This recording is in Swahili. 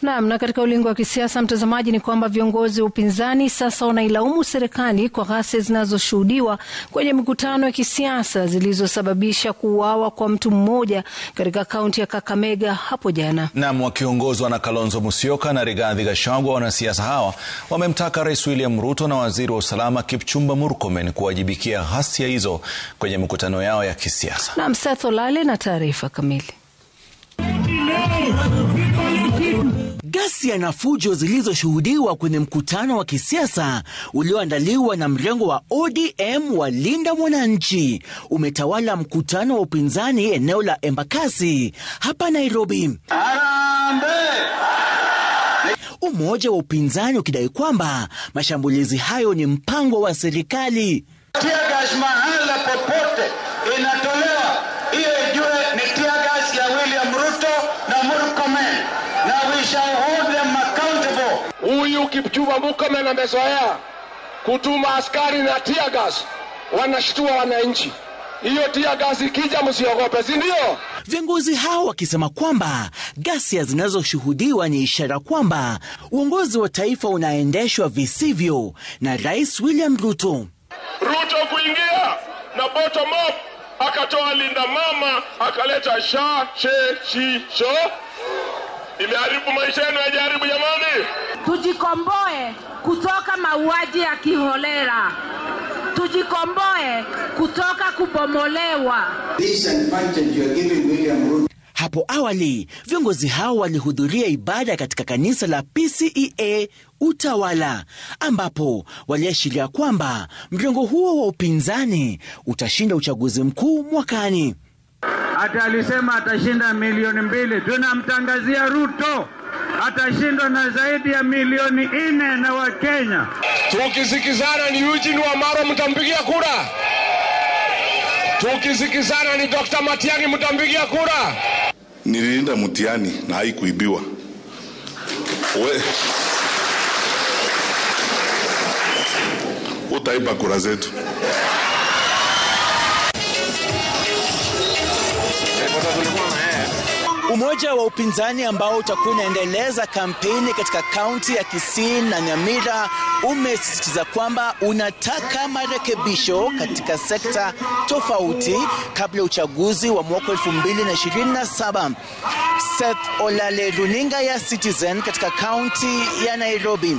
Naam, na katika ulingo wa kisiasa mtazamaji, ni kwamba viongozi wa upinzani sasa wanailaumu serikali kwa ghasia zinazoshuhudiwa kwenye mikutano ya kisiasa zilizosababisha kuuawa kwa mtu mmoja katika kaunti ya Kakamega hapo jana. Naam, wakiongozwa na Kalonzo Musyoka na Rigathi Gachagua, wanasiasa hawa wamemtaka Rais William Ruto na Waziri wa Usalama Kipchumba Murkomen kuwajibikia ghasia hizo kwenye mikutano yao ya kisiasa. Naam, Seth Olale na taarifa kamili. Ghasia na fujo zilizoshuhudiwa kwenye mkutano wa kisiasa ulioandaliwa na mrengo wa ODM wa Linda Mwananchi umetawala mkutano wa upinzani eneo la Embakasi hapa Nairobi. Umoja wa upinzani ukidai kwamba mashambulizi hayo ni mpango wa serikali. Tiagas mahala popote inatolewa, hiyo ijue ni tiagas ya William Ruto na Murkomen, na we shall hold them accountable. Huyu Kipchumba Murkomen amezoea kutuma askari na tiagas, wanashtua wananchi. Hiyo tiagas ikija msiogope, si ndio? Viongozi hao wakisema kwamba ghasia zinazoshuhudiwa ni ishara kwamba uongozi wa taifa unaendeshwa visivyo na Rais William Ruto. Ruto kuingia na bottom up, akatoa Linda Mama, akaleta sha che chi sho. Imeharibu maisha yenu, hajaribu jamani. Tujikomboe kutoka mauaji ya kiholela. Tujikomboe kutoka kubomolewa. This advantage you are giving William Ruto. Hapo awali, viongozi hao walihudhuria ibada katika kanisa la PCEA Utawala, ambapo waliashiria kwamba mrengo huo wa upinzani utashinda uchaguzi mkuu mwakani. Hata alisema atashinda milioni 2. Tunamtangazia Ruto atashindwa na zaidi ya milioni 4 na Wakenya. Tukisikizana ni Eugene Wamalwa, mtampigia kura. Tukisikizana ni Dr. Matiang'i, mtampigia kura. Nilienda mtihani na haikuibiwa. Utaiba kura zetu. Umoja wa upinzani ambao utakuwa unaendeleza kampeni katika kaunti ya Kisii na Nyamira umesisitiza kwamba unataka marekebisho katika sekta tofauti kabla uchaguzi wa mwaka 2027. Seth Olale, runinga ya Citizen katika kaunti ya Nairobi.